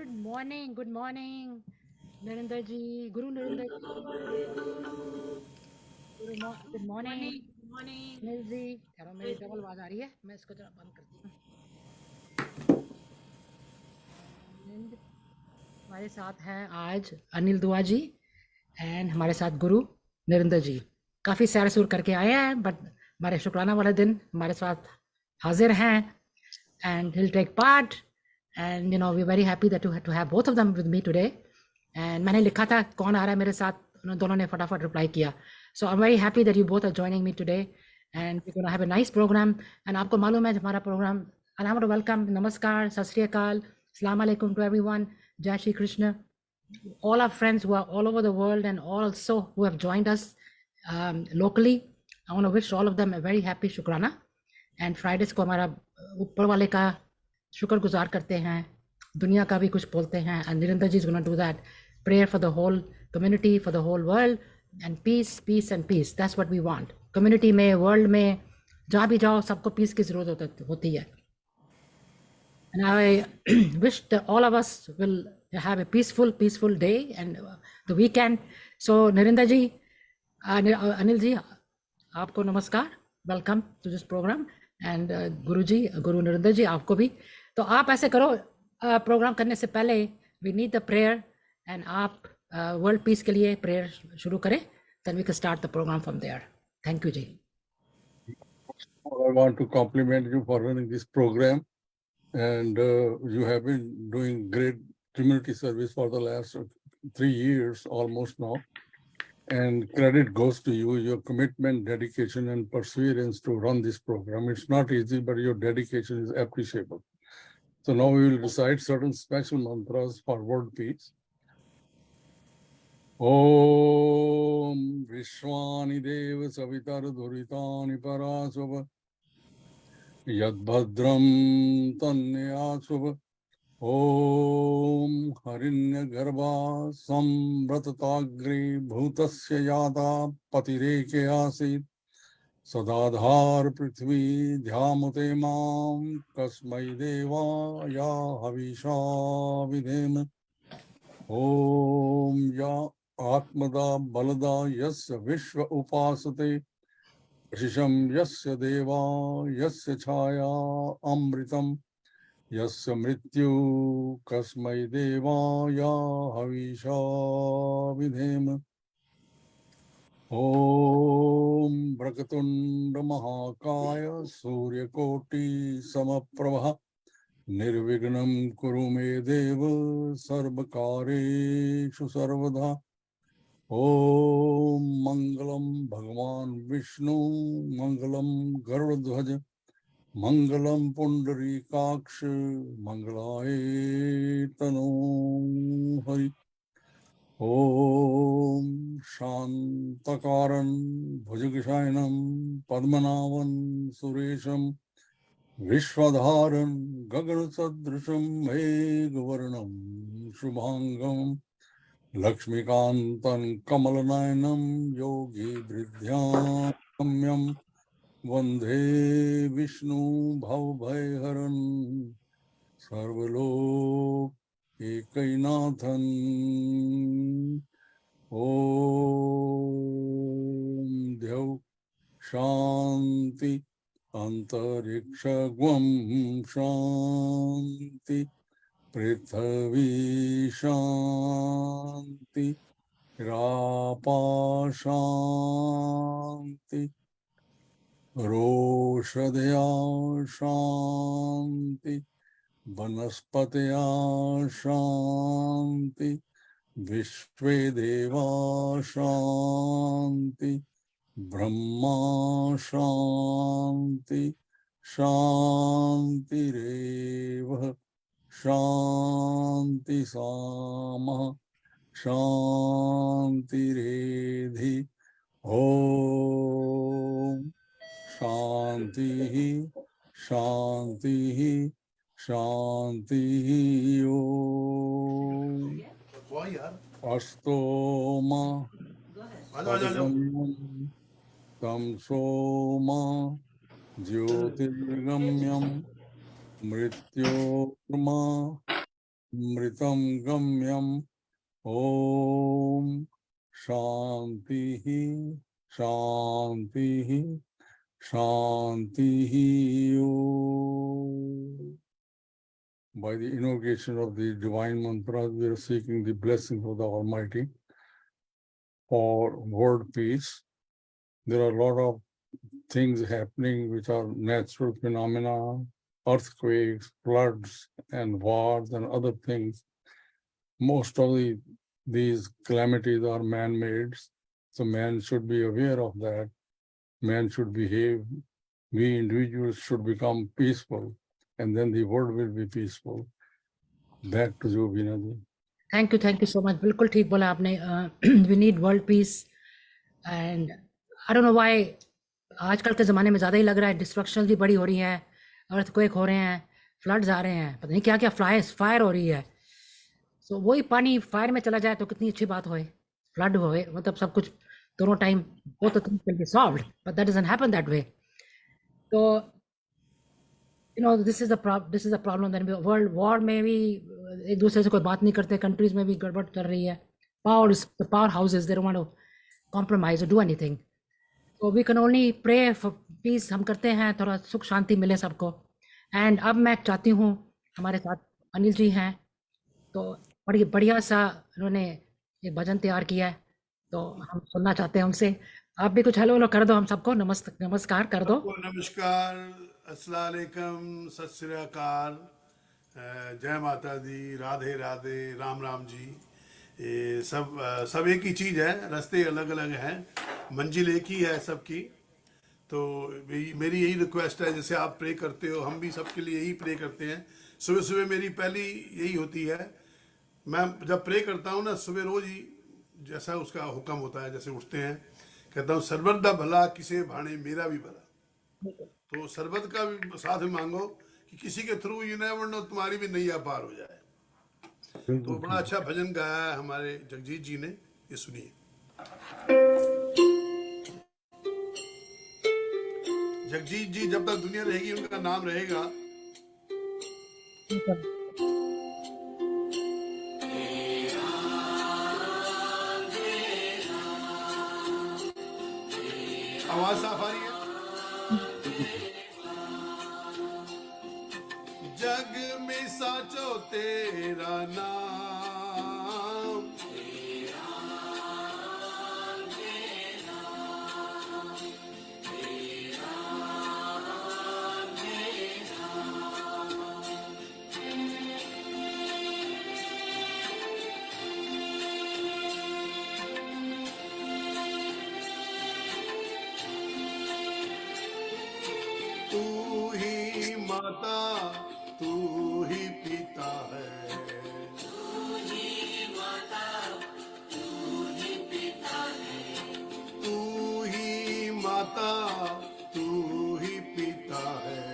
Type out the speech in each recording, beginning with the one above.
Good morning, Narinder ji, Guru Narinder ji. Good morning, Anil जी. ठहरो, मेरी double आवाज आ रही है, मैं इसको जरा बंद करती हूँ. And हमारे साथ हैं आज अनिल दुआ जी एंड हमारे साथ गुरु नरिंदर जी. काफ़ी सैर सूर करके आए हैं बट हमारे शुक्राना वाले दिन हमारे साथ हाजिर हैं and he'll take part and we're very happy that to have both of them with me today. And मैंने लिखा था कौन आ रहा है मेरे साथ, दोनों ने फटाफट रिप्लाई किया. So I'm very happy that you both are joining me today and we're going to have a nice program. And आपको मालूम है हमारा program, and I want to welcome, नमस्कार, सत श्री अकाल, अस्सलाम वालेकुम to everyone, Jai Shri Krishna, all our friends who are all over the world and also who have joined us locally. I want to wish all of them a very happy Shukrana. And Fridays को हमारा ऊपर वाले का शुक्रगुजार करते हैं, दुनिया का भी कुछ बोलते हैं. And Nirinder ji is going to do that prayer for the whole community, for the whole world, and peace, peace and peace. That's what we want. Community में, world में, जहाँ भी जाओ सबको peace की ज़रूरत होती है. And I wish that all of us will have a peaceful day and the weekend. So Narinder ji, Anil ji, आपको नमस्कार, welcome to this program. And गुरु जी, गुरु नरिंदर जी, आपको भी. तो आप ऐसे करो, प्रोग्राम करने से पहले we need the prayer and आप world peace के लिए prayer शुरू करें, then we can start the program from there. Thank you ji. I want to compliment you for running this program, and you have been doing great community service for the last 3 years almost now, and credit goes to you, your commitment, dedication and perseverance to run this program. It's not easy, but your dedication is appreciable. So now we will recite certain special mantras for world peace. Om Vishwani Deva Savitar Dhuritani Parasava Yadbhadram Tanyasava Om Harinyagarbha Samvratatagri Bhutasya Yada Patireke Asit Sadadhar Prithvi Dhyamute Mam Kasmai Deva Ya Havisha Vidhem Om Ya Atmada Balada Yasya Vishwa Upasate Shisham Yasya Deva Yasya Chaya Amritam Yasya Mrityu Kasmai Deva Ya Havisha Vidhem Om Brakatunda Mahakaya Surya Koti Samaprabha Nirvignam Kurume Deva Sarvakareshu Sarvadha Om Mangalam Bhagavan Vishnu Mangalam Garudhvaja Mangalam Pundarikaksha Mangalaye Tanu Hari Om Shantakaran Bhujagashayanam Padmanavan Suresham Vishwadharan Gagana Sadrisham Meghavarnam Shubhangam Lakshmikantan Kamalanayanam Yogi Bridhyamyam Vande Vishnu Bhavabhayharan Sarvalok Ekainathan Om Dhyav Shanti Antarikshagvam Shanti Prithvi Shanti Rapa Shanti Roshadaya Shanti Vanaspataya Shanti Vishvedeva Shanti Brahma Shanti Shanti Reva Shanti Sama Shanti Redhi Om Shanti Shanti Shanti Om Astoma Padgamyam Tamsoma Jyotirgamyam Mrityorma मृतं गम्यम् ॐ शान्तिः शान्तिः शान्तिः ॐ। By the invocation of the divine mantras, we are seeking the blessing of the Almighty for world peace. There are a lot of things happening which are natural phenomena, earthquakes, floods, and wars, and other things. Most of these calamities are man-made, so man should be aware of that. Man should behave. We individuals should become peaceful, and then the world will be peaceful. Back to you, Veena ji. Thank you so much. बिल्कुल ठीक बोला आपने। We need world peace and I don't know why आजकल के ज़माने में ज़्यादा ही लग रहा है डिस्ट्रक्शन भी बड़ी हो रही हैं, अर्थक्वेक हो रहे हैं, फ्लड्स आ रहे हैं, पता नहीं क्या क्या फायर हो रही है। सो वही पानी फायर में चला जाए तो कितनी अच्छी बात होए, फ्लड होए, मतलब सब कुछ दोनों टाइम वो तो things will be solved, but that doesn't happen that way. तो you know this is the problem that world war में भी एक दूसरे से कोई बात नहीं करते, कंट्रीज में भी गड़बड़ चल रही है। Power houses they don't want to compromise और डू एनीथिंग, तो we can only pray for peace. हम करते हैं थोड़ा सुख शांति मिले सबको। एंड अब मैं चाहती हूँ, हमारे साथ अनिल जी हैं, तो बड़ी बढ़िया सा उन्होंने एक भजन तैयार किया है, तो हम सुनना चाहते हैं उनसे। आप भी कुछ हेलो हेलो कर दो, हम सबको नमस्कार कर दो। सबको नमस्कार, अस्सलाम वालेकुम, सत श्री अकाल, जय माता दी, राधे राधे, राम राम जी। ये सब एक ही चीज़ है, रास्ते अलग अलग हैं, मंजिल एक ही है सबकी। तो मेरी यही रिक्वेस्ट है, जैसे आप प्रे करते हो, हम भी सबके लिए यही प्रे करते हैं। सुबह सुबह मेरी पहली यही होती है, मैं जब प्रे करता हूँ ना सुबह रोज ही, जैसा उसका हुक्म होता है, जैसे उठते हैं कहता हूँ सरबत दा भला किसे भाणे मेरा भी भला। तो सरबत का भी साथ में मांगो कि किसी के थ्रू यू नेवर नो तुम्हारी भी नैया पार हो जाए। तो बड़ा अच्छा भजन गाया है हमारे जगजीत जी ने, ये सुनिए। जगजीत जी जब तक दुनिया रहेगी उनका नाम रहेगा। आवाज साफ आ रही है? जग में साचो तेरा नाम, तू ही माता तू ही पिता है, तू ही माता तू ही पिता है,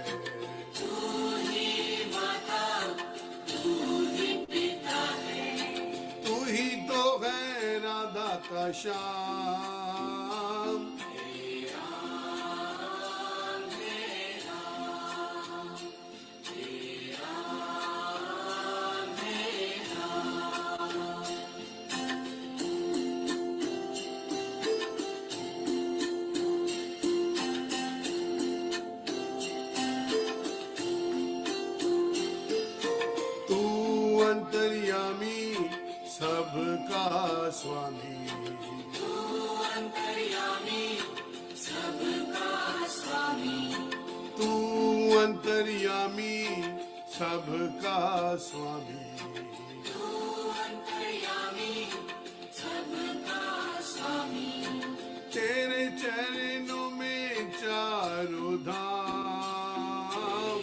तू ही तो है राधा का श्याम। तू अंतर्यामी सबका स्वामी, तू अंतर्यामी सबका स्वामी, तेरे चरणों में चारों धाम।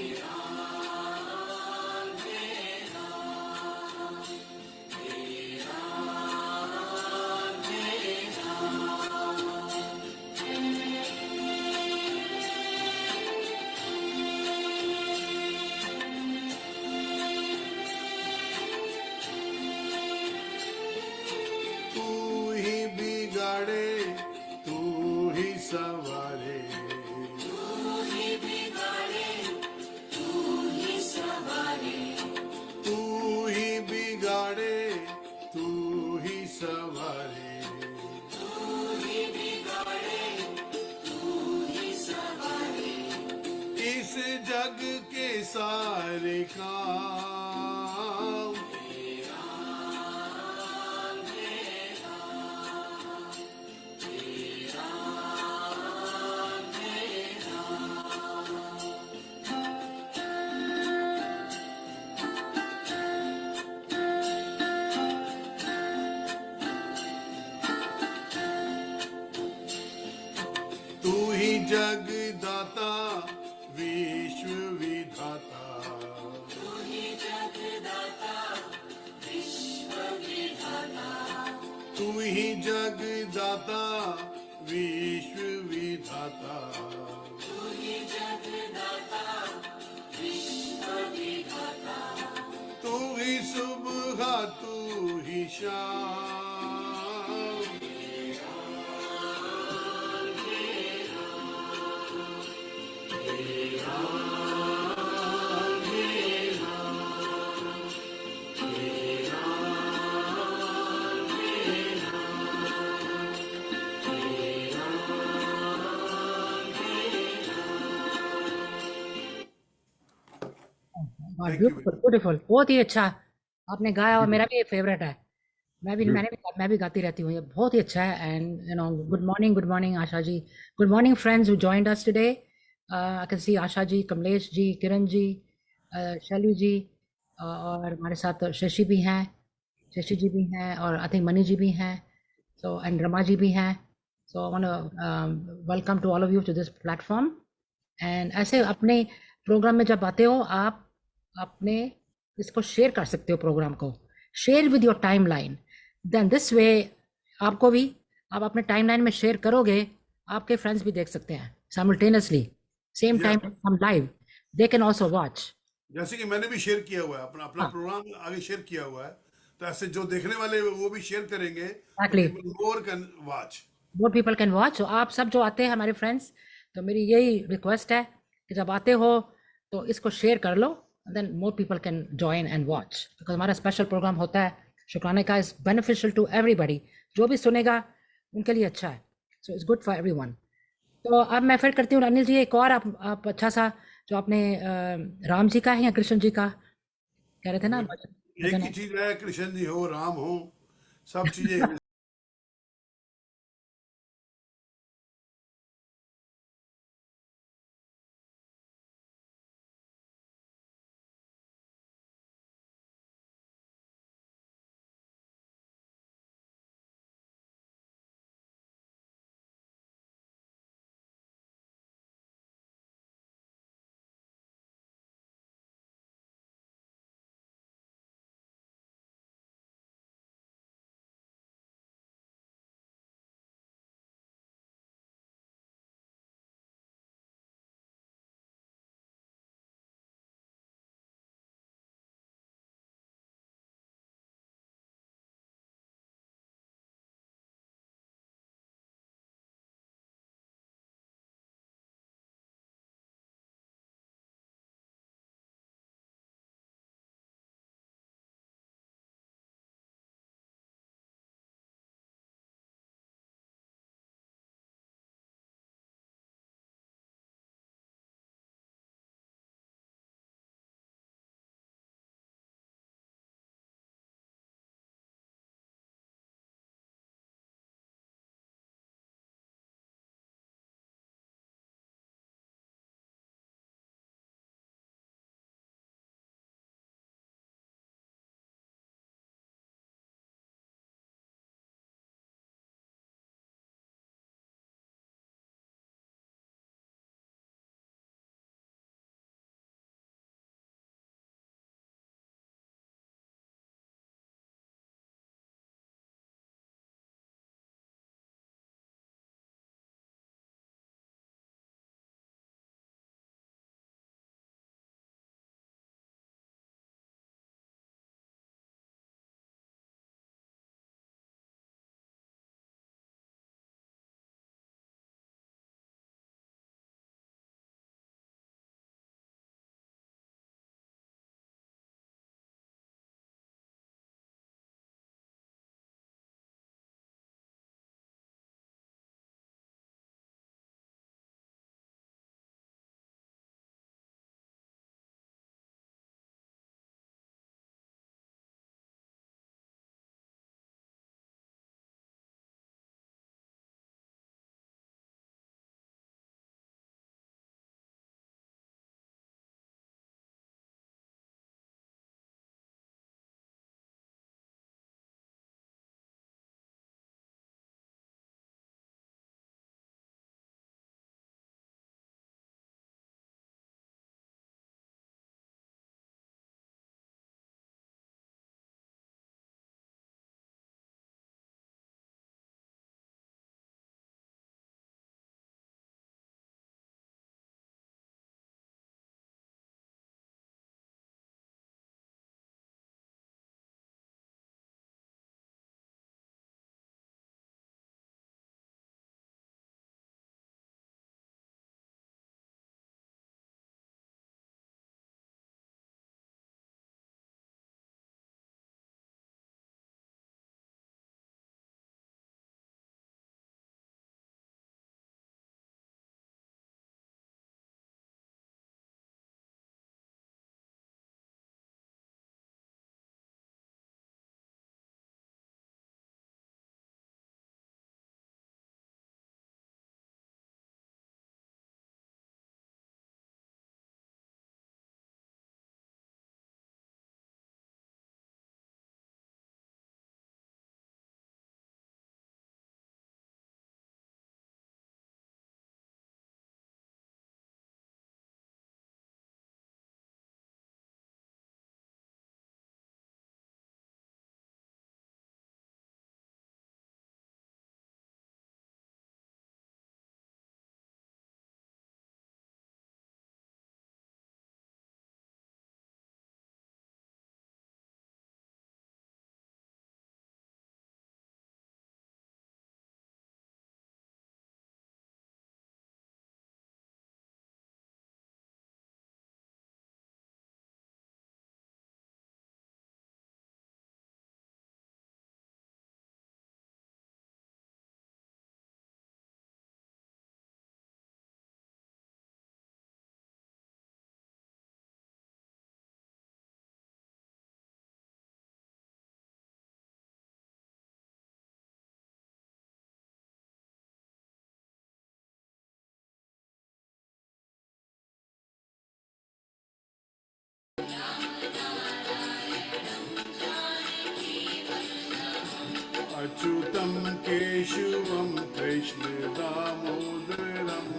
तू ही बिगाड़े तू ही सवारे, तू ही सारे काम। तू ही जगदाता विश्व विधाता, तू ही जगदाता विश्व विधाता, तू ही सुबह तू ही शाम। Thank you. ब्यूटीफुल ब्यूटीफुल, बहुत ही अच्छा आपने गाया और मेरा भी फेवरेट है। मैं भी गाती रहती हूँ, ये बहुत ही अच्छा है। And good morning Asha ji, good morning friends who joined us today. I can see Asha ji, Kamlesh ji, Kiran ji, Shaili ji, और हमारे साथ शशि भी हैं, शशि जी भी हैं, और आई थिंक मनी जी भी हैं, सो एंड रमा जी भी हैं। So I want welcome to all of you to this platform. And ऐसे अपने प्रोग्राम में जब आते हो आप अपने इसको शेयर कर सकते हो, प्रोग्राम को share with your timeline. Then this way आपको भी, आप अपने टाइम लाइन में शेयर करोगे, आपके फ्रेंड्स भी देख सकते हैं साइमल्टेनियसली, सेम टाइम हम live, they can also watch. जैसे कि मैंने भी शेयर किया हुआ है अपना अपना हाँ, प्रोग्राम आगे शेयर किया हुआ है, तो ऐसे जो देखने वाले वो भी शेयर करेंगे, तो exactly, people more can watch. More people can watch. आप सब जो आते हैं हमारे फ्रेंड्स, तो मेरी यही रिक्वेस्ट है कि जब आते हो तो इसको शेयर कर लो, then more people can join and watch, because हमारा स्पेशल प्रोग्राम होता है शुक्राने का, इज बेनिफिशियल टू एवरीबडी, जो भी सुनेगा उनके लिए अच्छा है, so it's good for everyone. तो अब मैं फिर करती हूँ अनिल जी, एक और आप अच्छा सा जो आपने राम जी का है या कृष्ण जी का कह रहे थे ना, भजन एक भजन ही है। चीज है, कृष्ण जी हो राम हो, सब चीजें अच्युतं केशवं कृष्ण दामोदरम्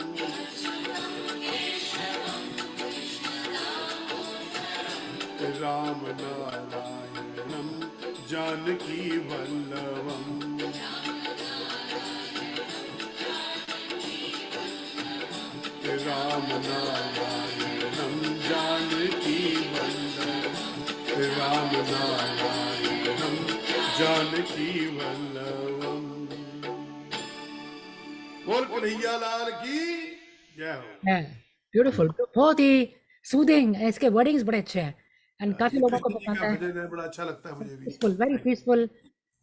राम नारायणं जानकी वल्लभम् राम नारायणं जानकी वल्लभम् राम नारायणं जानकी वल्लभम्। बोल कन्हैया लाल की जय हो। है ब्यूटीफुल, बहुत ही सूदिंग, इसके वर्डिंग्स बड़े अच्छे हैं एंड काफी ये लोगों को कृष्ण जी पसंद का है। भजन है, बड़ा अच्छा लगता है मुझे भी। पीसफुल, वेरी पीसफुल,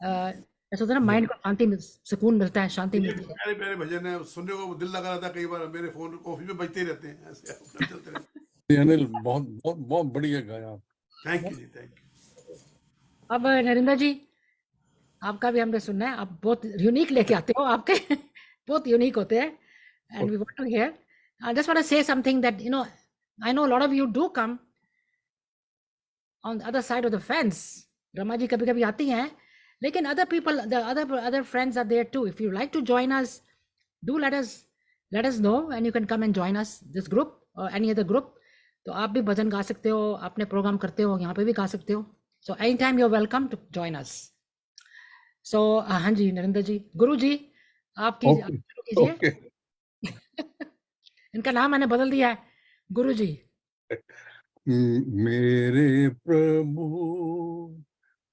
ऐसा होता है ना, माइंड को शांति सुकून मिलता है, शांति ये मिलती है। प्यारे प्यारे भजन है, सुनने को दिल लगा रहता है। कई बार मेरे फोन ऑफिस में बजते ही रहते हैं, ऐसे अपना चलते रहते अनिल बहुत बहुत बहुत बढ़िया गाया। हैं। थैंक यू जी, थैंक यू। अब नरेंद्र जी, आपका भी हमने सुनना है, आप बहुत यूनिक लेके आते हो, आपके बहुत यूनिक होते हैं and we want to hear. I just want to say something that you know, I know lot of you do come on the other side of the fence. Rama ji कभी कभी आती हैं, लेकिन other people, the other friends are there too. If you like to join us, do let us know and you can come and join us, this group or any other group। तो आप भी भजन गा सकते हो, अपने programme करते हो, यहाँ पे भी गा सकते हो। So any time you are welcome to join us. So हाँ जी नरेंद्र जी, गुरु जी आपकी आप ओके शुरू कीजिए। ओके। इनका नाम मैंने बदल दिया है, गुरु जी। मेरे प्रभु,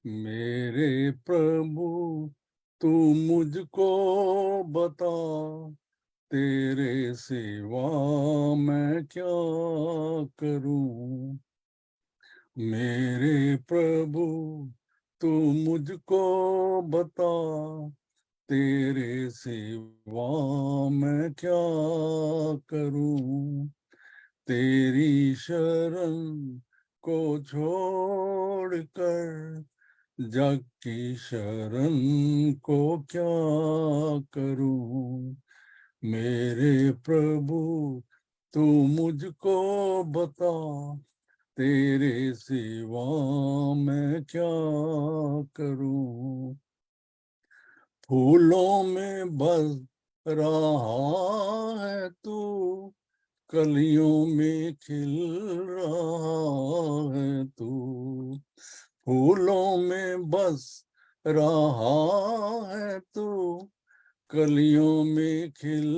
मेरे प्रभु, तू मुझको बता, तेरे सिवा मैं क्या करूं। मेरे प्रभु, तू मुझको बता, तेरे सिवा मैं क्या करूं। तेरी शरण को छोड़कर जग की शरण को क्या करूं। मेरे प्रभु, तू मुझको बता, तेरे सिवा मैं क्या करूं। फूलों में बस रहा है तू, कलियों में खिल रहा है तू। फूलों में बस रहा है तू, कलियों में खिल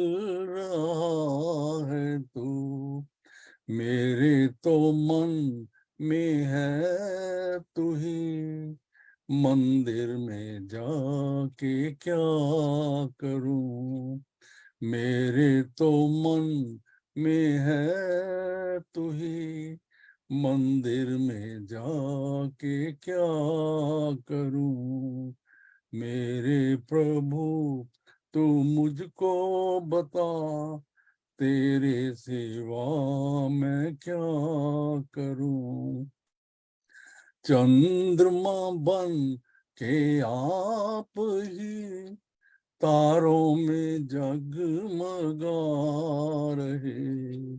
रहा है तू। मेरे तो मन में है तू ही, मंदिर में जाके क्या करूं। मेरे तो मन में है तू ही, मंदिर में जाके क्या करूं। मेरे प्रभु, तू मुझको बता, तेरे सिवा मैं क्या करूं। चंद्रमा बन के आप ही तारों में जगमगा रहे।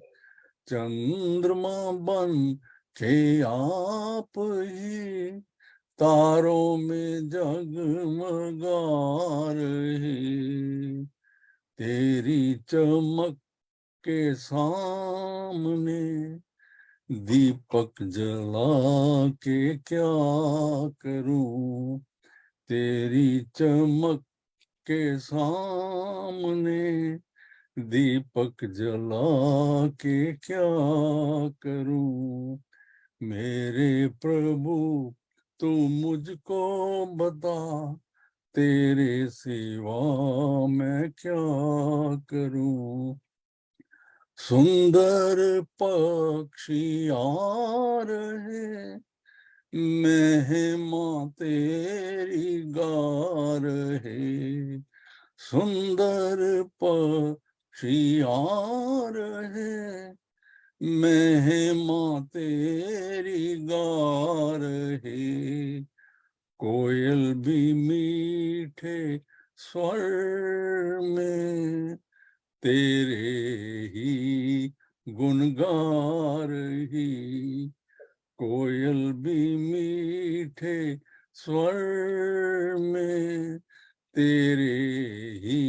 चंद्रमा बन के आप ही तारों में जगमगा रहे। तेरी चमक के सामने दीपक जला के क्या करूं। तेरी चमक के सामने दीपक जला के क्या करूं। मेरे प्रभु, तू मुझको बता, तेरे सिवा मैं क्या करूं। सुंदर पक्षी आ रहे, महिमा तेरी गा रहे। सुंदर पक्षी आ रहे, महिमा तेरी गा रहे। कोयल भी मीठे स्वर में तेरे ही गुण गा रही। कोयल भी मीठे स्वर में तेरे ही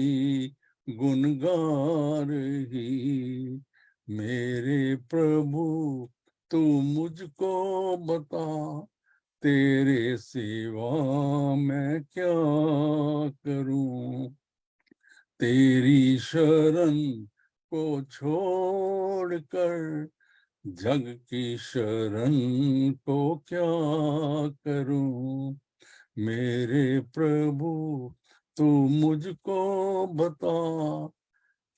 गुण गा रही। मेरे प्रभु तू मुझको बता, तेरे सिवा मैं क्या करूं। तेरी शरण को छोड़कर जग की शरण को क्या करूं। मेरे प्रभु तू मुझको बता,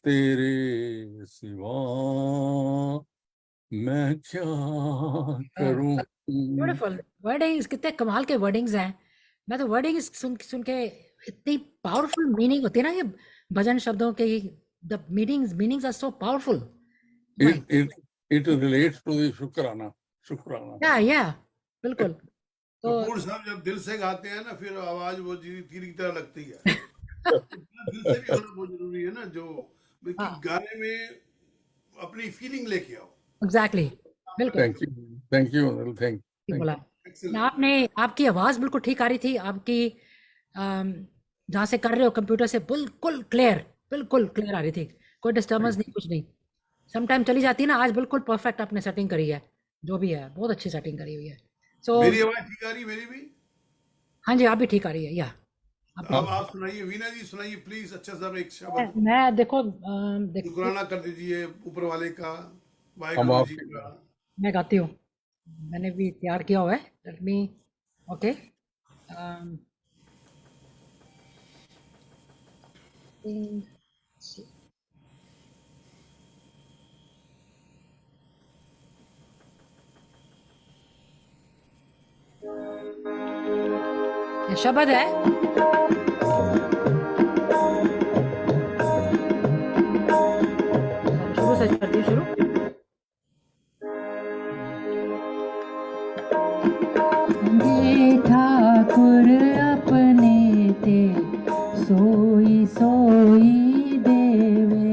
तेरे सिवा मैं क्या करूं। ब्यूटीफुल वर्डिंग्स, कितने कमाल के वर्डिंग्स हैं। मैं तो वर्डिंग्स सुन सुन के इतनी पावरफुल मीनिंग होती है ना ये भजन शब्दों के। The meanings are so powerful. It relates to the शुक्राना। या बिल्कुल। तो कपूर साहब जब दिल से गाते हैं ना, फिर आवाज वो तीर की तरह लगती है। इतना दिल से भी होना बहुत जरूरी है ना, जो कि हाँ गाने में अपनी फीलिंग लेके आओ। एग्जैक्टली, बिल्कुल थैंक यू अनिल, ठीक थैंक बोला। एक्सेलेंट। आपने, आपकी आवाज़ बिल्कुल ठीक आ रही थी। आपकी जहाँ से कर रहे हो कंप्यूटर से बिल्कुल क्लियर आ रही थी। कोई डिस्टर्बेंस नहीं, कुछ नहीं। समटाइम चली जाती है ना, आज बिल्कुल परफेक्ट आपने सेटिंग करी है। जो भी है बहुत अच्छी सेटिंग करी हुई है। सो मेरी आवाज ठीक आ रही, मेरी भी। हाँ जी, आप भी ठीक आ रही है या आप अब ठीक। आप सुनाइए, वीना जी सुनाइए प्लीज, अच्छा सा एक शब्द मैं देखो देखो शुक्राना कर दीजिए ऊपर वाले का, हम वाहेगुरु जी आपके का। मैं गाती हूँ। मैंने भी तैयार किया हुआ है। Let me okay. ये शब्द है। शुरू से करती हूँ शुरू। ठाकुर अपने ते सोई सोई देवे,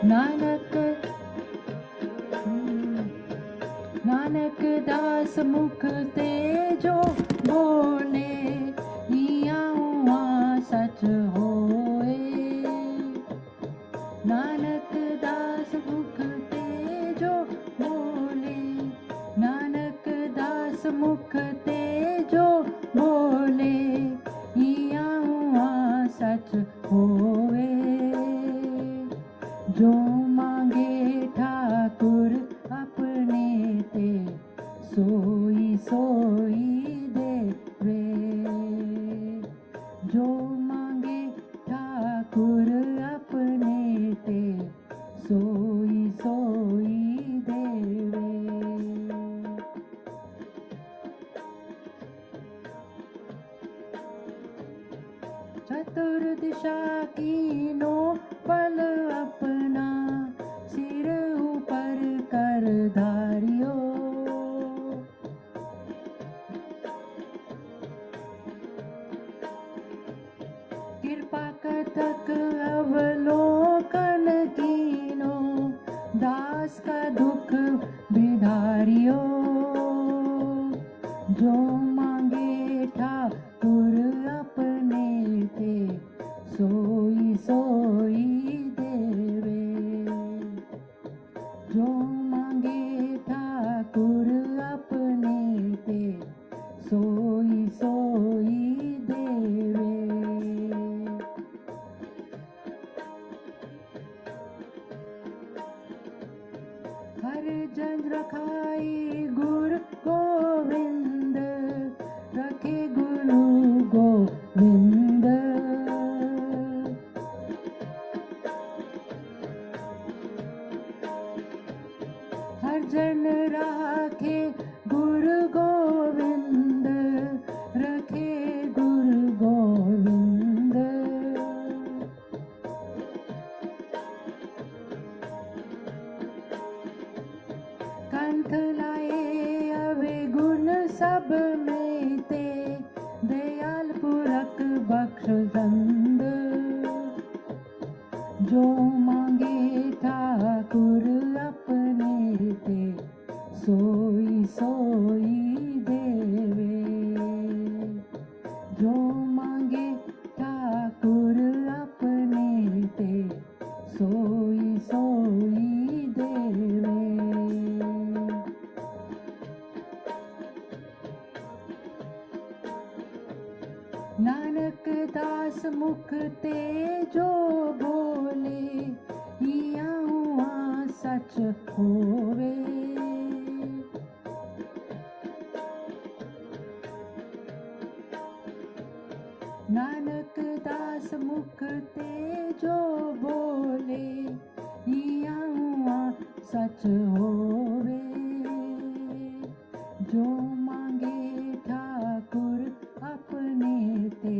नानक नानक दास मुख ते जो बोले, इया हुआ सच होए। नानक दास मुख ते जो बोले, नानक दास मुख ते जो बोले, इया हुआ सच होवे। जो मांगे ठाकुर अपने ते सोई सोई देवे। जो मांगे ठाकुर अपने ते सोई सोई देवे। चतुर्दिशा कीनो पल अपना, सिर ऊपर कर धारियो। कृपा कथक अवलोकन कीनो, दास का दुख बिधारियो। जो मांगे ठाकुर अपने ते सोई सोई देवे। जो मांगे ठाकुर अपने ते सोई सोई देवे। हर जन रखाई गुरु गोविंद, रखे गुरु गोविंद। हर जन राखे गुरु गोविंद, रखे गुरु गोविंद। कंठ लाए अवे गुण सब में ते, दयाल पुरख बख्श दंद। जो मांगे ठाकुर अपने ते सोई सोई देवे। जो मांगे नानक दास मुख ते जो बोले इया हुआ सच होवे। नानक दास मुख ते जो बोले इया हुआ सच होवे। जो मांगे ठाकुर अपने ते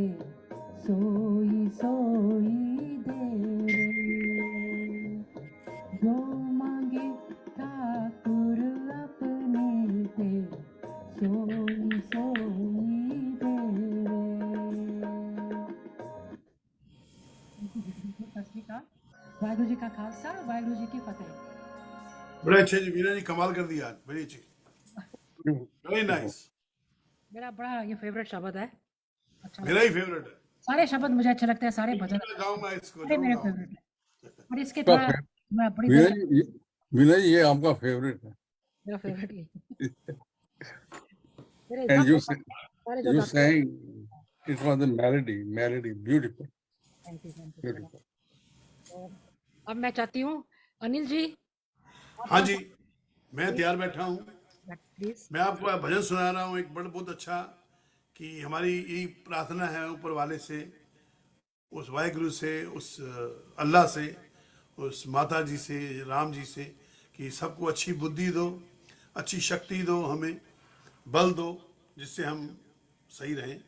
सोई सोई देवे। जो मांगे ठाकुर अपने ते सोई सोई देवे। सत श्री अकाल। वाहिगुरु जी का खालसा, वाहिगुरु जी की फतेह। बड़े अच्छे जी मीना जी, कमाल कर दिया आज, बड़ी अच्छी, वेरी नाइस। मेरा बड़ा ये फेवरेट शब्द है। अच्छा मेरा लगता ही फेवरेट है। है। सारे शब्द मुझे अच्छे लगते हैं, सारे भजन मैं गाऊंगा इसको, सारे जरूर मेरे गाऊंगा। फेवरेट है। और इसके आपका थोड़ा फे- मैं बड़ी मीना देर जी मीना जी, ये आपका फेवरेट है। मेरा फेवरेट ही मेरे And सब सारे जो you गाते हैं। sang, it was a melody, beautiful, thank you so much. beautiful. तो अब मैं चाहती हूँ अनिल जी हाँ आपका जी, मैं तैयार बैठा हूँ। प्लीज। मैं आपको भजन सुना रहा हूँ एक बहुत अच्छा, कि हमारी यही प्रार्थना है ऊपर वाले से, उस वाहिगुरु से, उस अल्लाह से, उस माता जी से, राम जी से, कि सबको अच्छी बुद्धि दो, अच्छी शक्ति दो, हमें बल दो, जिससे हम सही रहें।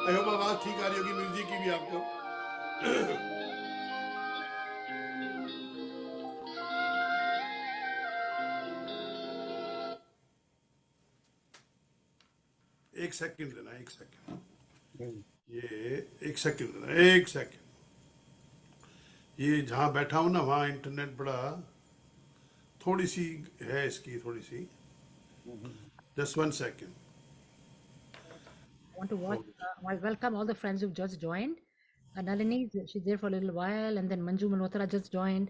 आई होप आवाज ठीक आ रही होगी, म्यूजिक की भी आपको। एक सेकंड देना, एक सेकंड, ये एक सेकंड देना, एक सेकंड। ये जहां बैठा हूं ना, वहां इंटरनेट बड़ा थोड़ी सी है, इसकी थोड़ी सी, just 1 second. I want to watch. I welcome all the friends who've just joined. Nalini, she's there for a little while, and then Manju Malhotra just joined.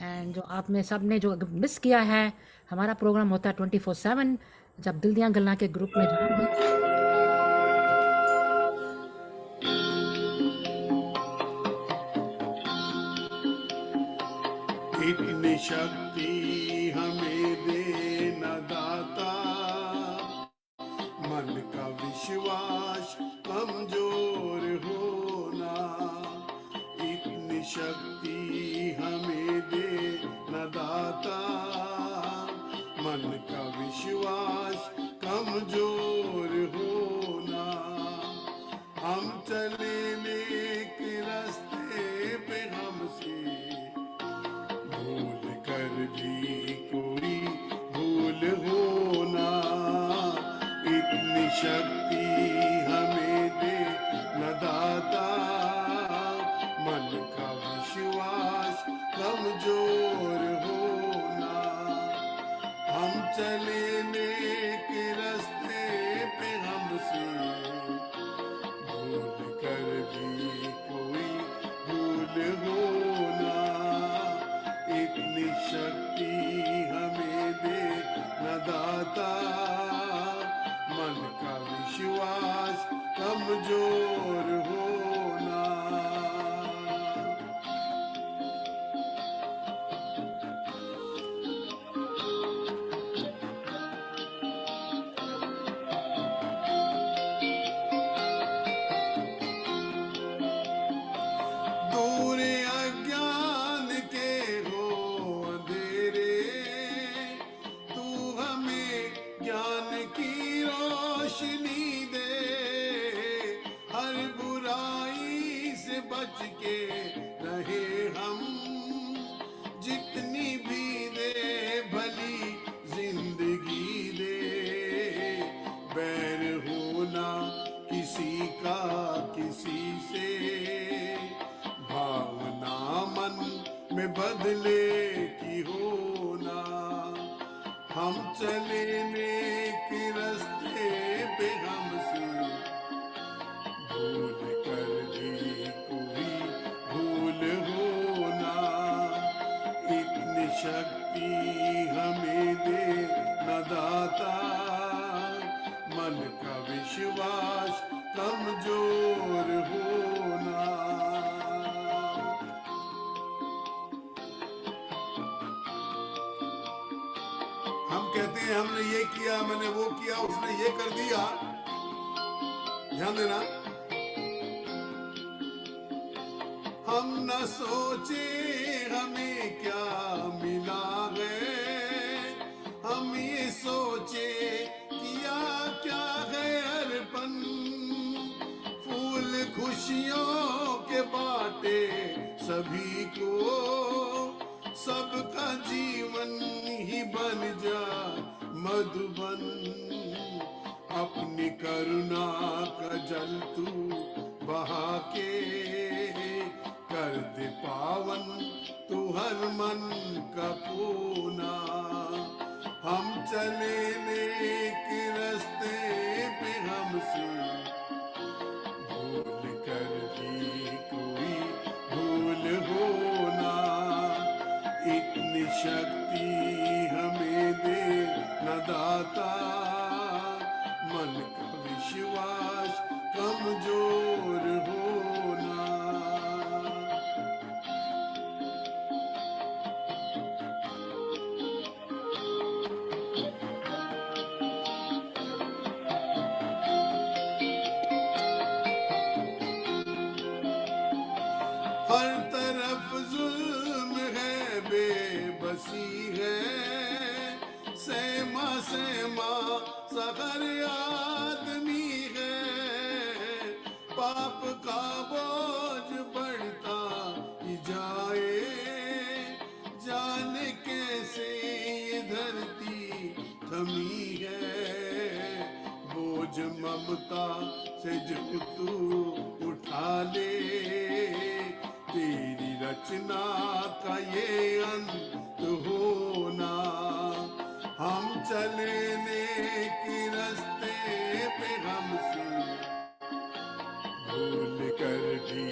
And जो आप में सब ने जो मिस किया है, हमारा प्रोग्राम होता है 24/7 जब दिल दियां गल्लां के ग्रुप में जाओगे। इतनी शक्ति हमें देना दाता, मन का विश्वास कमजोर होना। इतनी शक्ति हमें देना दाता, मन का विश्वास कमजोर होना। हम चले नेक रास्ते पे, हमसे भूल कर भी कोई भूल होना। इतनी शक्ति हमें दे न दाता, मन का विश्वास कमजोर होना। हम चले नेक रास्ते पे, हमसे भूल कर भी कोई भूल होना। इतनी शक्ति हमें दे न दाता, मन का विश्वास कमजोर होना। दूर अज्ञान के हो अंधेरे, तू हमें ज्ञान की रोशनी दे। हर बुराई से बच के रहे हम, जितनी भी दे भली जिंदगी दे। बैर होना किसी का किसी से, भावना मन में बदले की होना। हम चले नेक रास्ते पे, हमसे भूल कर भी कोई भूल हो ना, इतनी शक्ति हमें दे न दाता, मन का विश्वास कमजोर होना। हम कहते हैं हमने ये किया, मैंने वो किया, उसने ये कर दिया। ध्यान देना, हम न सोचे हमें क्या मिला है, हम ये सोचे किया क्या है अर्पण। फूल खुशियों के बाटे सभी को, सबका जीवन ही बन जा मधुबन। अपनी करुणा का जल तू बहा के, कर दे पावन तू हर मन का कोना। हम चले नेक रास्ते पे, हमसे भूल कर भी कोई भूल होना, इतनी शक्ति हमें दे न दाता, मन का विश्वास कमजोर होना। हर तरफ जुल्म है, बेबसी है, सहमा सहमा सा हर आदमी है। पाप का बोझ बढ़ता ही जाए, जाने कैसे ये धरती थमी है। बोझ ममता से जो तू उठा ले, तेरी रचना का ये अंत होना। हम चले नेक रास्ते पे, हमसे भूल कर भी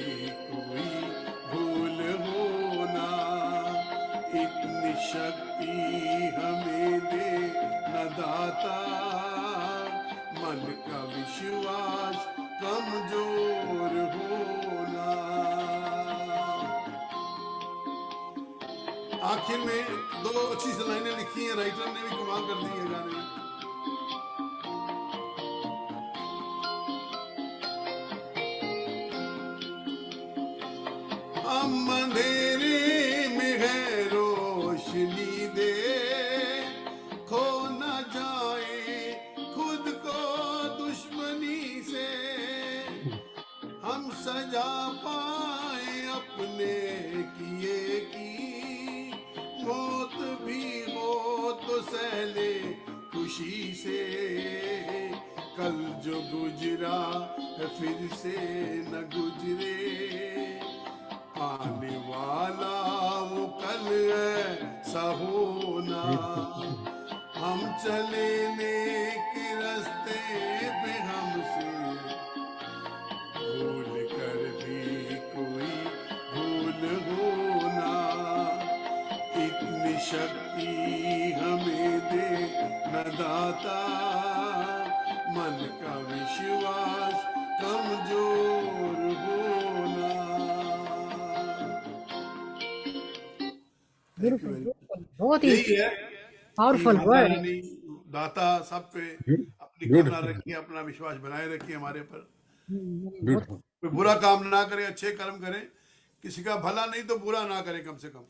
कोई भूल होना, इतनी शक्ति हमें दे न दाता, मन का विश्वास कमजोर होना। आखिर में दो अच्छी सी लाइनें लिखी हैं, राइटर ने भी कमाल कर दी है गाने में। हम अंधेरे में है रोशनी दे, खो न जाए खुद को दुश्मनी से। हम सजा पाए अपने किए की, मौत भी हो तो सहले खुशी से। कल जो गुजरा है फिर से न गुजरे, आने वाला वो कल ऐसा होना। हम चले नेक रास्ते पे, हमसे भूल कर भी कोई भूल होना, इतनी शक्ति हमें दे न दाता, मन का विश्वास कमजोर होना। Thank you Beautiful, very beautiful. बहुत ही यही है कि पावरफुल माता वर्ड। रानी दाता सब पे अपनी करुणा Beautiful, रखिए, अपना विश्वास बनाए रखिए हमारे पर। बहुत beautiful. कोई बुरा काम ना करे, अच्छे कर्म करे, किसी का भला नहीं तो बुरा ना करे। कम से कम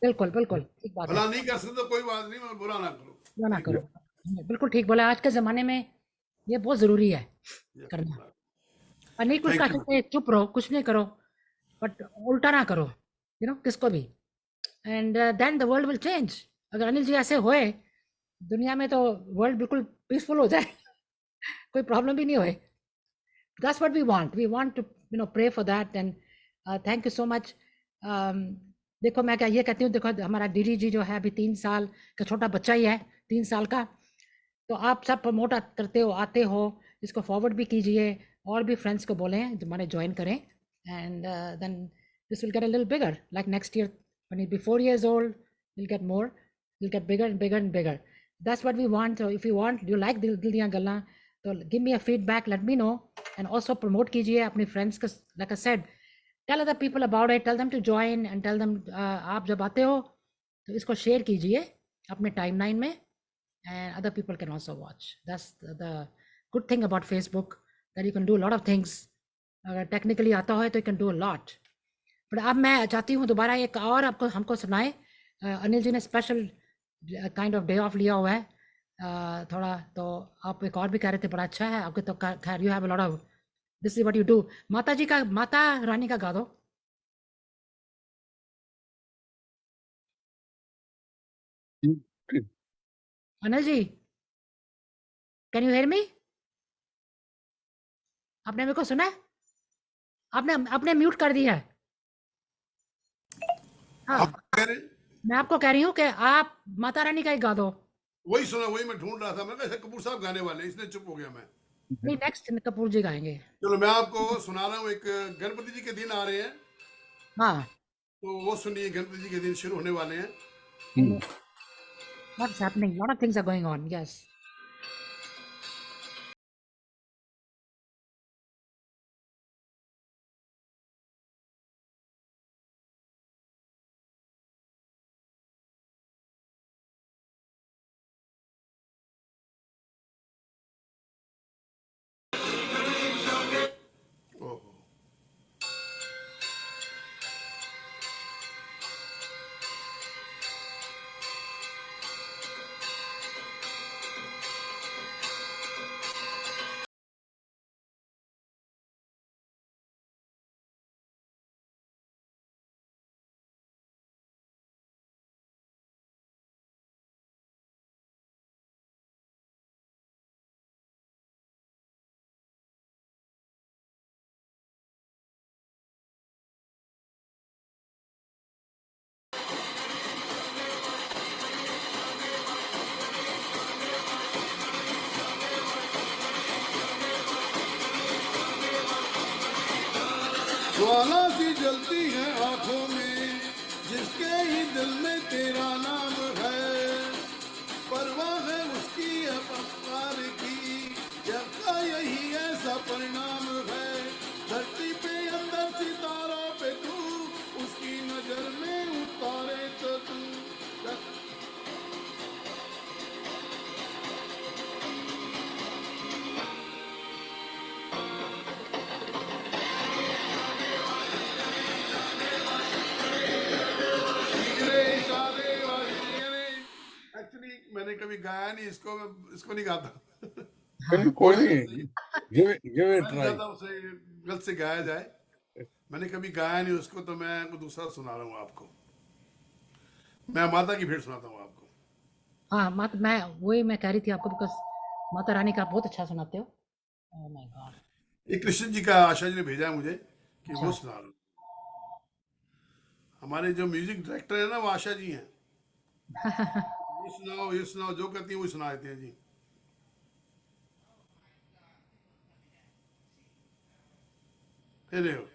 बिल्कुल बिल्कुल ठीक बात है। भला नहीं कर सकते तो कोई बात नहीं, मगर बुरा ना करो। ना ना Thank करो, you. बिल्कुल ठीक बोला। आज के ज़माने में ये बहुत ज़रूरी है Yes, करना। ma'am. और नहीं कुछ Thank कर you. सकते, चुप रहो, कुछ नहीं करो, बट उल्टा ना करो, किसको भी। And then the world will change. अगर अनिल जी ऐसे होए दुनिया में, तो वर्ल्ड बिल्कुल पीसफुल हो जाए, कोई प्रॉब्लम भी नहीं होए। That's what we want. We want to pray for that. And thank you so much. देखो मैं क्या ये कहती हूँ, देखो हमारा डीडी जी जो है अभी 3 साल का छोटा बच्चा ही है, 3 साल का। तो आप सब प्रमोट करते हो, आते हो, इसको फॉरवर्ड भी कीजिए, और भी फ्रेंड्स को बोलें जो हमारे ज्वाइन करें, and then this will get a little bigger, like next year when you be 4 years old, you'll get more, you'll get bigger and bigger and bigger. That's what we want. So if you want, you like दिल दिल दियां गल्लां, तो give me a feedback, let me know, and also promote कीजिए अपने friends को. Like I said, tell other people about it, tell them to join and tell them आप जब आते हो तो इसको शेयर कीजिए अपने टाइमलाइन में, and other people can also watch. That's the good thing about Facebook, that you can do a lot of things. अगर टेक्निकली आता हो तो you can do a lot. But अब मैं चाहती हूँ दोबारा एक और आपको हमको सुनाए. अनिल जी ने special kind of day of लिया हुआ है, थोड़ा, तो आप एक और भी कह रहे थे बड़ा अच्छा है आपके, तो खैर you have a lot of, this is what you do. माता जी का, माता रानी का गा दो. Anil ji, can you hear me? आपने मेरे को सुना है? आपने आपने म्यूट कर दिया है. हाँ, आप कह रहे हैं? मैं आपको कह रही हूँ कि आप माता रानी का ही गा दो. वही सुना, वही मैं ढूंढ रहा था, मैं कैसे कपूर साहब गाने वाले हैं, इसलिए चुप हो गया मैं। नहीं, नेक्स्ट कपूर जी गाएंगे. चलो मैं आपको सुना रहा हूँ, एक गणपति जी के दिन आ रहे हैं, हाँ. तो वो सुनिए, गणपति जी के दिन शुरू होने वाले हैं। What's happening? Lot of things are going on. Yes. ओहो। ज्वाला सी जलती है आंखों में, जिसके ही दिल में तेरा नाम है, परवाह है उसकी अपार की, जब का यही ऐसा परिणाम है। धरती पे अंदर सितारों पे तू, उसकी नजर में उतारे तो तू। एक्चुअली मैंने कभी गाया नहीं इसको, मैं इसको नहीं गाता। कोई नहीं, give it मैं नहीं try. चाहता उसे गलत से गाया जाए, मैंने कभी गाया नहीं उसको, तो मैं को दूसरा सुना रहा हूँ आपको। मैं माता की भेंट सुनाता हूँ आपको। हाँ, माता, मैं वही मैं कह रही थी आपको, बिकॉज माता रानी का आप बहुत अच्छा सुनाते हो. Oh my God. ये कृष्ण जी का आशा जी ने भेजा है मुझे कि वो अच्छा. सुना रहा हूँ। हमारे जो म्यूजिक डायरेक्टर है ना, वो आशा जी हैं। ये सुनाओ, जो कहती है वो सुना देते हैं जी। फिर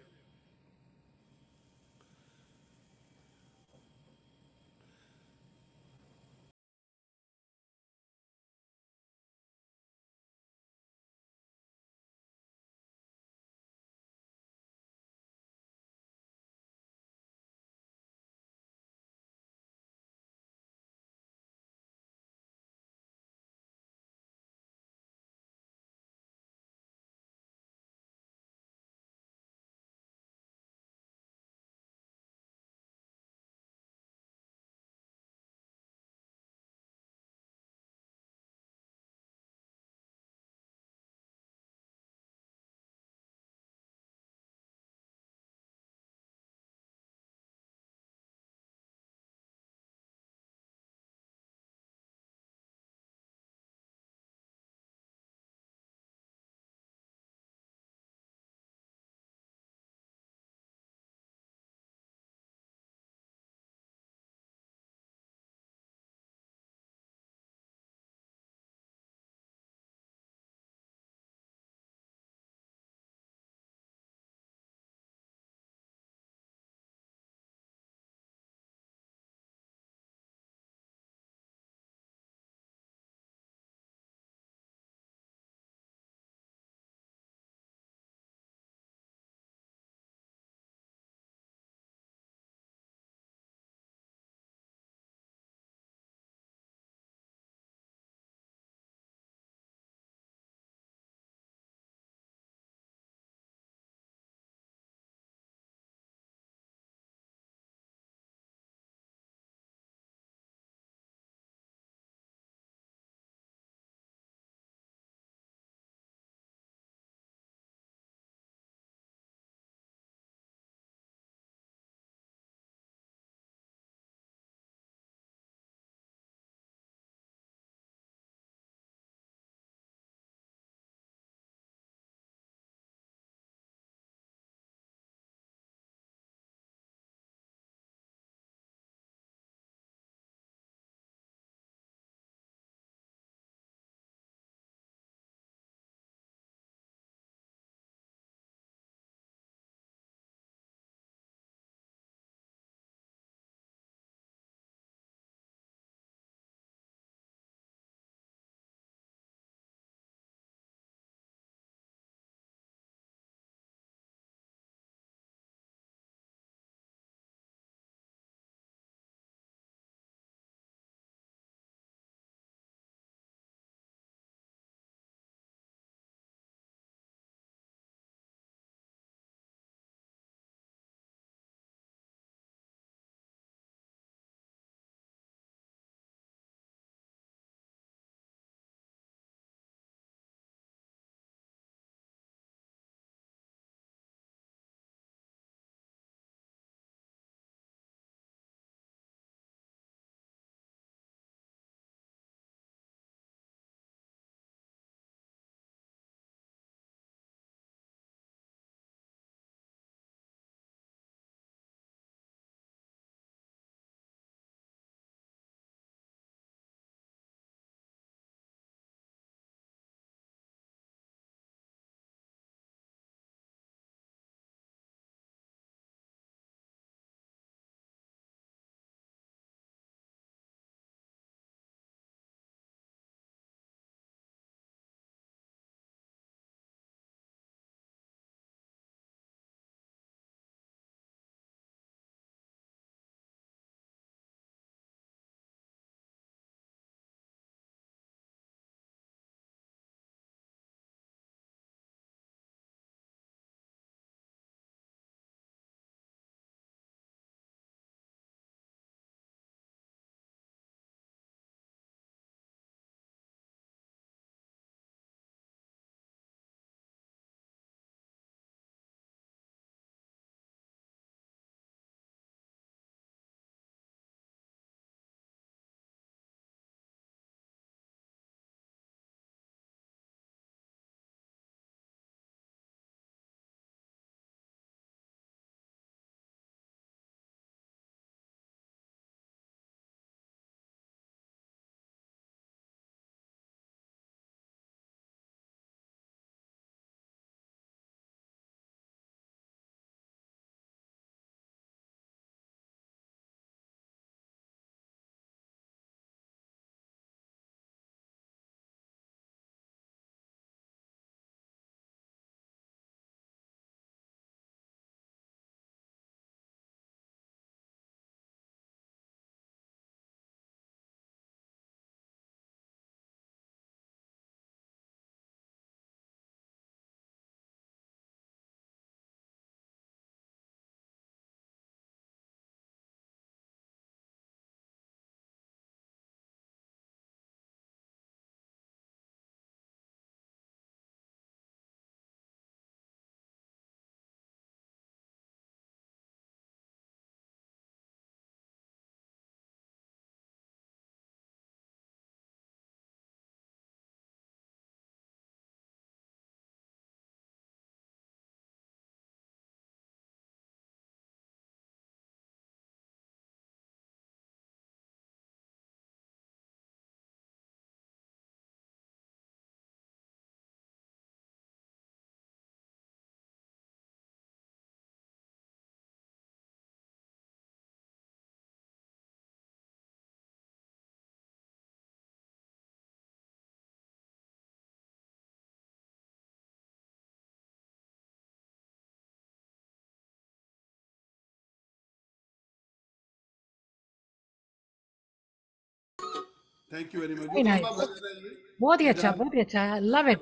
thank you very much. Very जो नाइस, लंबा भजन है ये, बहुत ही ये अच्छा, गाना बहुत ही अच्छा, लव इट।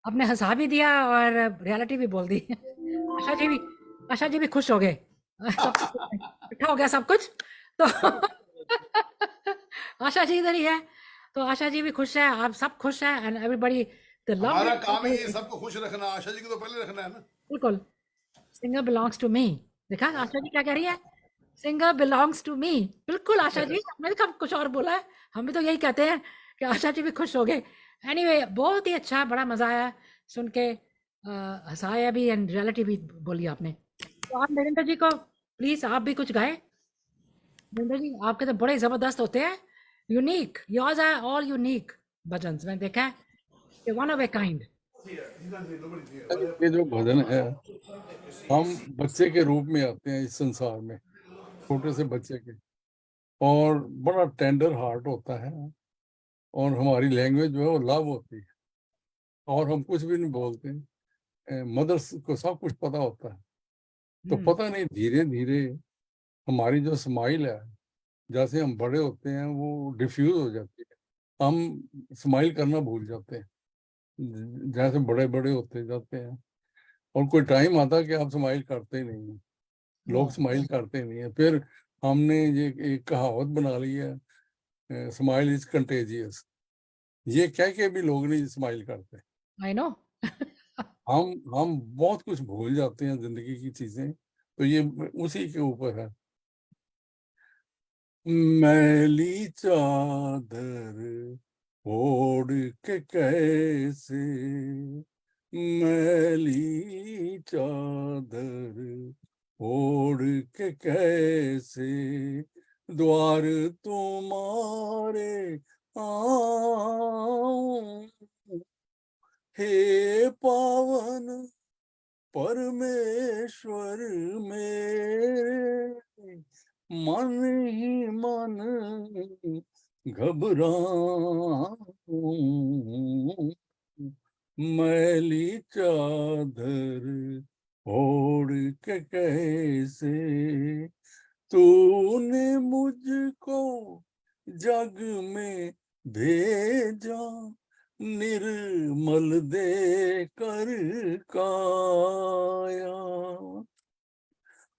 आपने हंसा भी दिया और रियलिटी भी बोल दी। आशा जी भी, आशा जी भी खुश हो गए। सब इकट्ठा हो गया सब कुछ। तो आशा जी इधर ही है, तो आशा जी भी खुश है, आप सब खुश हैं, एंड एवरीबॉडी द लव हमारा इट। काम ही है सबको खुश रखना, आशा जी को तो पहले रखना है ना। बिल्कुल, सिंगर बिलोंग्स टू मी। देखा आशा जी क्या कह रही है, सिंगर बिलोंग्स टू मी। बिल्कुल आशा जी, हमने कब कुछ और बोला है, हम भी तो यही कहते हैं कि आशा जी भी खुश हो गए। एनीवे, बहुत ही अच्छा, बड़ा मजा आया सुन के, हंसाया भी एंड रियलिटी भी बोली आपने। तो आप नरेंद्र जी को प्लीज आप भी कुछ गाएं। नरेंद्र जी आपके तो बड़े जबरदस्त होते हैं, unique, yours are all unique bhajan, मैंने देखा है, वन ऑफ ए काइंड। ये जो भजन है, हम बच्चे के रूप में आते हैं इस संसार में, छोटे से बच्चे के, और बड़ा टेंडर हार्ट होता है, और हमारी लैंग्वेज जो है वो लव होती है, और हम कुछ भी नहीं बोलते, मदर्स को सब कुछ पता होता है। तो पता नहीं, धीरे धीरे हमारी जो स्माइल है, जैसे हम बड़े होते हैं वो डिफ्यूज हो जाती है, हम स्माइल करना भूल जाते हैं जैसे बड़े बड़े होते जाते हैं, और कोई टाइम आता है कि आप स्माइल करते ही नहीं हैं, लोग स्माइल करते नहीं है। फिर हमने ये एक कहावत बना ली है, स्माइल इज कंटेजियस, ये कह के भी लोग नहीं स्माइल करते। I know. हम बहुत कुछ भूल जाते हैं जिंदगी की चीजें, तो ये उसी के ऊपर है। मैली चादर ओढ़ के कैसे, मैली चादर ओढ़ के कैसे द्वार तुम्हारे आऊं, हे पावन परमेश्वर मेरे, मन ही मन घबराऊं, मैली चादर ओढ़ के कैसे तूने मुझको जग में भेजा, निर्मल दे कर काया,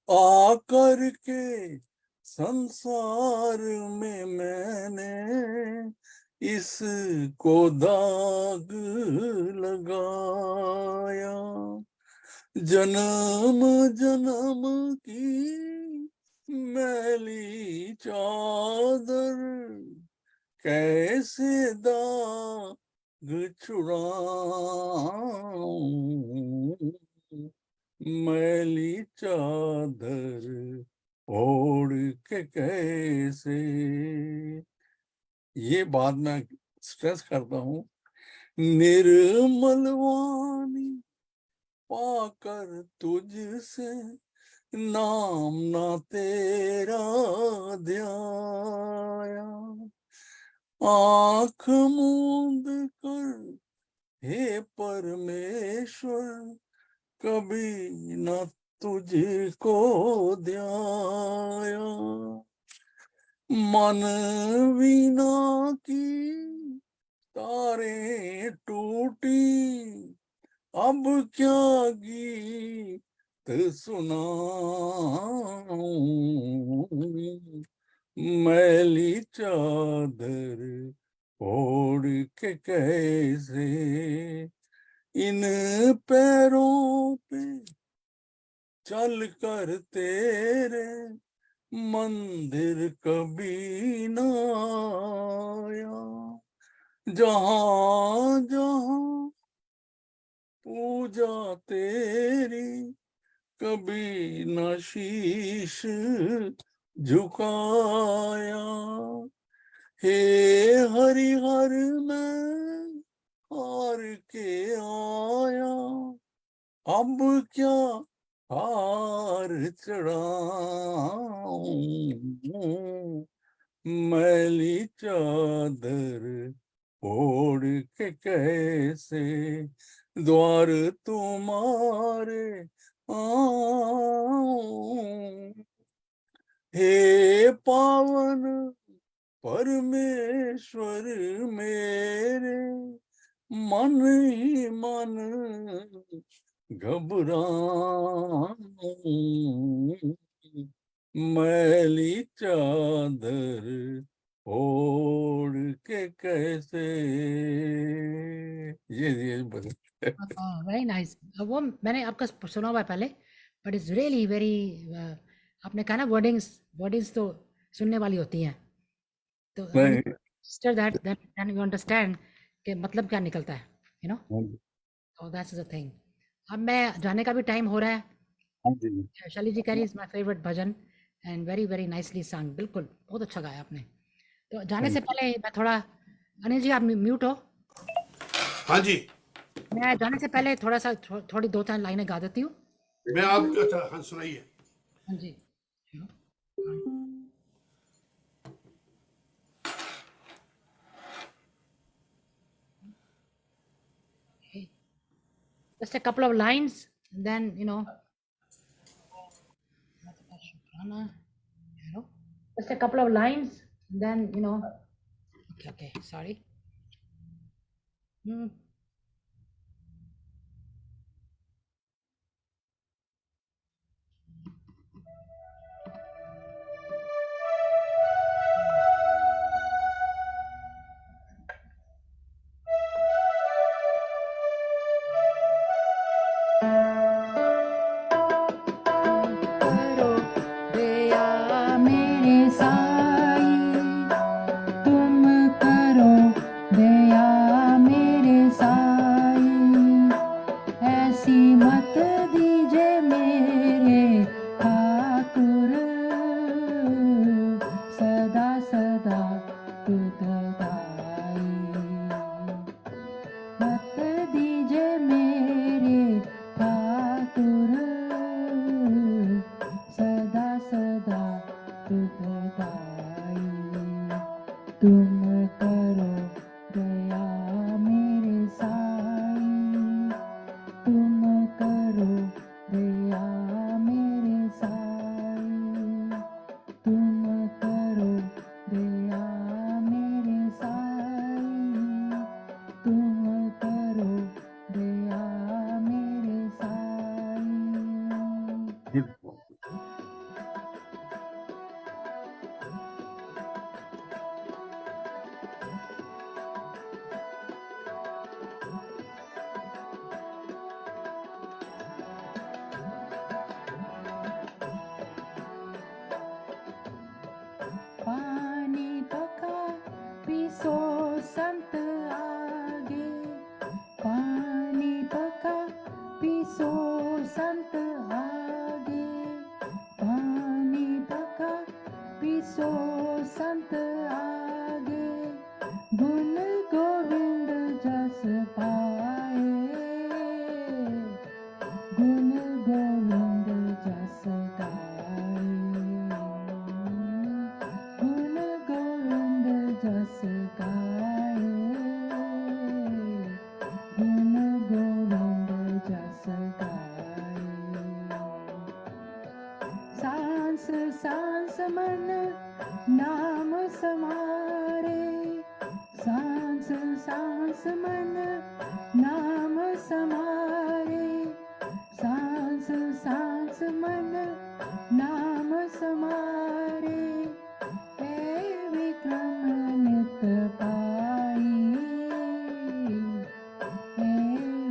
आकर के संसार में मैंने इसको दाग लगाया, जन्म जन्म की मैली चादर कैसे दाग छुड़ाऊं, मैली चादर ओढ़ के कैसे। ये बात मैं स्ट्रेस करता हूँ, निर्मल वाणी पाकर तुझसे नाम ना तेरा ध्याया, आँख मूंद कर हे परमेश्वर कभी न तुझको ध्याया, मन वीणा की तारें टूटी, अब क्या गीत सुनाऊं, मैली चादर ओढ़ के कैसे इन पैरों पे चल कर तेरे मंदिर कभी न आया, जहां जहां पूजा तेरी कभी न शीश झुकाया, हे हरिहर मैं हार के आया, अब क्या हार चढ़ाऊं, मैली चादर ओढ़ के कैसे द्वार तुम्हारे आऊं, हे पावन परमेश्वर मेरे मन ही मन घबराऊं, मैली चादर ओढ़ के कैसे, ये बस। Very nice. वो मैंने आपका सुना हुआ है पहले, बट इट्स रियली वेरी, आपने कहा ना वर्डिंग्स वर्डिंग्स तो सुनने वाली होती हैं, तो when you नहीं, master that, then you understand कि मतलब क्या निकलता है, you know, हाँ जी, so that's the thing। अब मैं जाने का भी टाइम हो रहा है। हाँ जी। Shaili ji carry is my favourite bhajan, and very very nicely song, बिल्कुल बहुत अच्छा गाया आपने। तो जाने से थैंक पहले मैं थोड़ा, अनिल जी आप म्यूट हो, हाँ जी। मैं जाने से पहले थोड़ा सा थोड़ी 2-4 लाइनें गा देती हूँ। मैं आप अच्छा हाँ सुनाइए। हाँ जी। Just a couple of lines, then you know, just a couple of lines, then you know. Okay, sorry. करो दया मेरे साई, तुम करो दया मेरे साई, ऐसी मत दीजिए मेरे ठाकुर, सदा सदा दुखदाई, मत दीजिए मेरे ठाकुर, सदा सदा दुखदाई, तुम करो दया मेरे साई, तुम करो दया मेरे साई, तुम करो दया मेरे साई, तुम करो दया मेरे साई। यू। पानी पका पीसो संत आगे, पानी पका पीसो संत आगे, पानी पका पीसो संत आगे, गुण गोविंद जस पाए, गुण गोविंद जस गाए, गुण गोविंद जस गाए, गुण गोविंद जस गाए, सांस सांस मन नाम समारे, सांस सांस मन नाम समारे, सांस सांस मन नाम समारे, हे विक्रम नित पाई, हे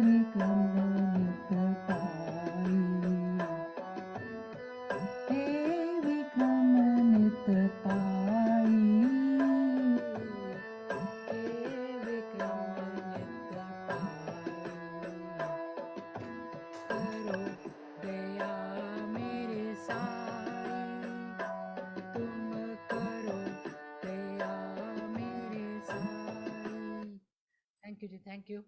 विक्रम नित पाई, हे विक्रम नित पाई, हे विक्रम नित पाई, करो दया मेरे साई, तुम करो दया मेरे साई। थैंक यू जी, थैंक यू,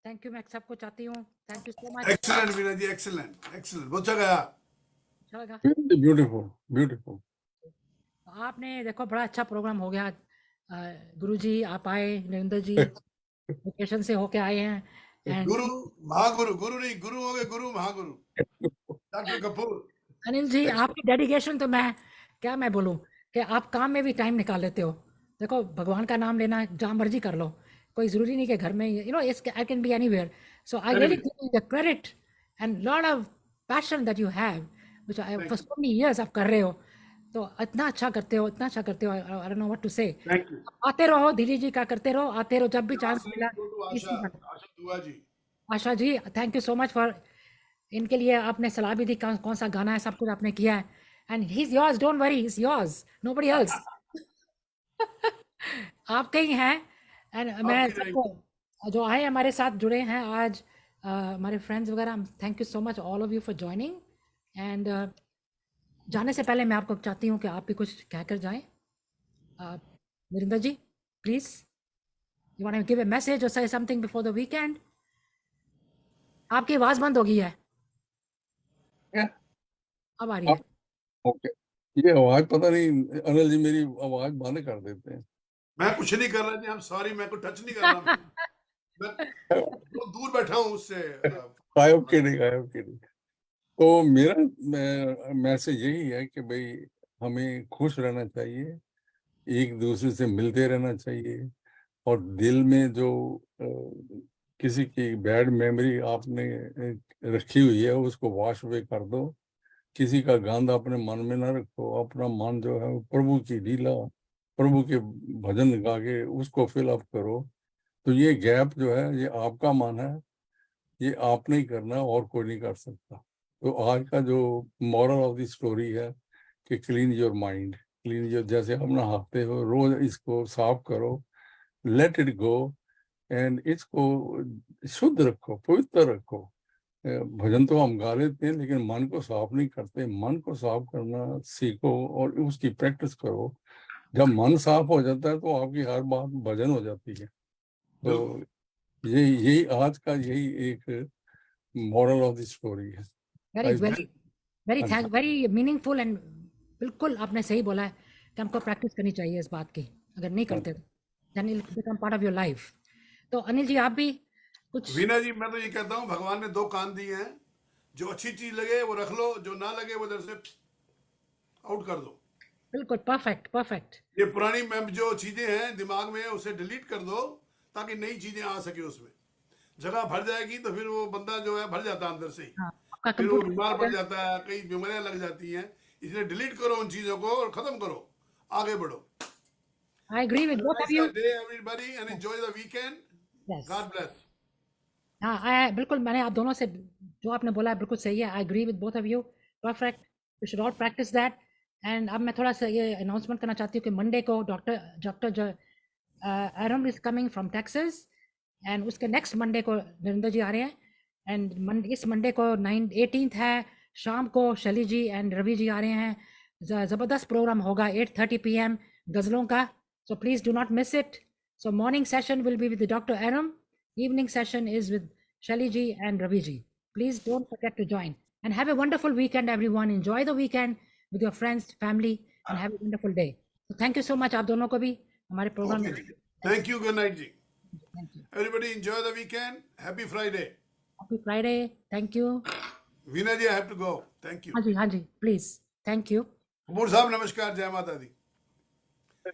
थैंक यू। मैं सबको चाहती हूँ, thank you so much. Excellent Veena ji, excellent excellent, बहुत अच्छा गया। अच्छा लगा। Beautiful beautiful. आपने देखो बड़ा अच्छा प्रोग्राम हो गया। गुरुजी आप आए, नरेंद्र जी वेकेशन से होके आए हैं, एंड गुरु महागुरु, गुरु नहीं गुरु हो गए, गुरु महागुरु डॉक्टर कपूर। अनिल जी आपकी डेडिकेशन तो मैं क्या मैं बोलूं, कि आप काम में भी टाइम निकाल लेते हो। देखो भगवान का नाम लेना जहाँ मर्जी कर लो, कोई ज़रूरी नहीं कि घर में, you know, I can be anywhere. So I really Anyway, give you the credit and lot of passion that you have, which I thank for you. So many years आप कर रहे हो। तो इतना अच्छा करते हो, इतना अच्छा करते हो, I don't know what to say. Thank you. आते रहो, दिलीप जी का करते रहो, आते रहो, जब भी Now चांस let's मिला। go to इसी Asha. बात। Asha Dua ji. Asha ji, thank you so much for, इनके लिए आपने सलाह भी दी कौन कौन सा गाना है, सब कुछ आपने किया है। And he is yours, don't worry, he is yours, nobody else. आपके ही हैं। एंड मैं आपकी रहेंगी. सबको जो आए हमारे साथ जुड़े हैं आज, हमारे फ्रेंड्स वगैरह, thank you so much all of you for joining. And जाने से पहले मैं आपको चाहती हूँ कि आप भी कुछ कहकर जाएं। Narinder ji, please, you want to give a message और say something before the weekend? आपकी आवाज़ बंद हो गई है, क्या? अब आ रही है। ओके, ये आवाज पता नहीं, अनिल जी मेरी आवाज बंद कर देते हैं। मैं कुछ नहीं कर रहा थी. I'm sorry, मैं को टच नहीं कर रहा. मैं बहुत दूर बैठा हूँ उससे. I am kidding, I am kidding. तो मेरा मैसेज यही है कि भाई हमें खुश रहना चाहिए, एक दूसरे से मिलते रहना चाहिए, और दिल में जो किसी की बैड मेमोरी आपने रखी हुई है उसको वॉश अवे कर दो। किसी का गंद अपने मन में ना रखो। अपना मन जो है वो प्रभु की लीला, प्रभु के भजन गा के उसको फिल अप करो। तो ये गैप जो है ये आपका मन है, ये आपने ही करना, और कोई नहीं कर सकता। तो आज का जो मॉरल ऑफ द स्टोरी है कि clean your mind, clean your, जैसे आप नहाते हो रोज इसको साफ करो, लेट इट गो, एंड इसको शुद्ध रखो, पवित्र रखो। भजन तो हम गा लेते हैं लेकिन मन को साफ नहीं करते। मन को साफ करना सीखो और उसकी प्रैक्टिस करो। जब मन साफ हो जाता है तो आपकी हर बात भजन हो जाती है। तो यही यही आज का यही एक मॉरल ऑफ द स्टोरी है। वेरी I- वेरी वेरी हाँ जी। Thank, very meaningful. एंड बिल्कुल आपने सही बोला है कि हमको प्रैक्टिस करनी चाहिए इस बात की, अगर नहीं करते तो then it become part of your life. तो अनिल जी, आप भी कुछ? वीना जी, मैं तो ये कहता हूँ भगवान ने 2 कान दिए हैं. जो अच्छी चीज लगे वो रख लो, जो ना लगे वो इधर से आउट कर दो. बिल्कुल परफेक्ट, परफेक्ट। ये पुरानी जो चीजें हैं दिमाग में उसे डिलीट कर दो ताकि नई चीजें आ सके. उसमें जगह भर जाएगी तो फिर वो बंदा जो है भर जाता है अंदर से ही. हाँ, आपका फिर वो कंप्यूटर बीमार पड़ जाता है, कई बीमारियां लग जाती हैं. इसलिए डिलीट करो उन चीजों को और खत्म करो, आगे बढ़ो. I agree with Have a both of nice you. day everybody and enjoy the weekend. Yes, God bless. हाँ, बिल्कुल, मैंने आप दोनों से जो आपने बोला है बिल्कुल सही है। I agree with both of you, perfect. We should all practise that. And अब मैं थोड़ा सा ये अनाउंसमेंट करना चाहती हूँ कि मंडे को doctor Eram is coming from Texas, and उसके नेक्स्ट मंडे को नरेंद्र जी आ रहे हैं। एंड इस मंडे को 18th है, शाम को शैली जी एंड रवि जी आ रहे हैं। ज़बरदस्त प्रोग्राम होगा 8:30 PM गज़लों का, so please do not miss it. So morning session will be with doctor Eram, evening session is with Shelly ji and Ravi ji. Please don't forget to join and have a wonderful weekend, everyone. Enjoy the weekend with your friends, family, and have a wonderful day. So thank you so much आप दोनों को भी हमारे programme में। Okay. Thank you. Good night, Ji. Thank you. Everybody enjoy the weekend. Happy Friday. Happy Friday. Thank you. Veena ji, I have to go. Thank you. हाँ जी, please. Thank you. Kapoor साहब नमस्कार, जय माता दी.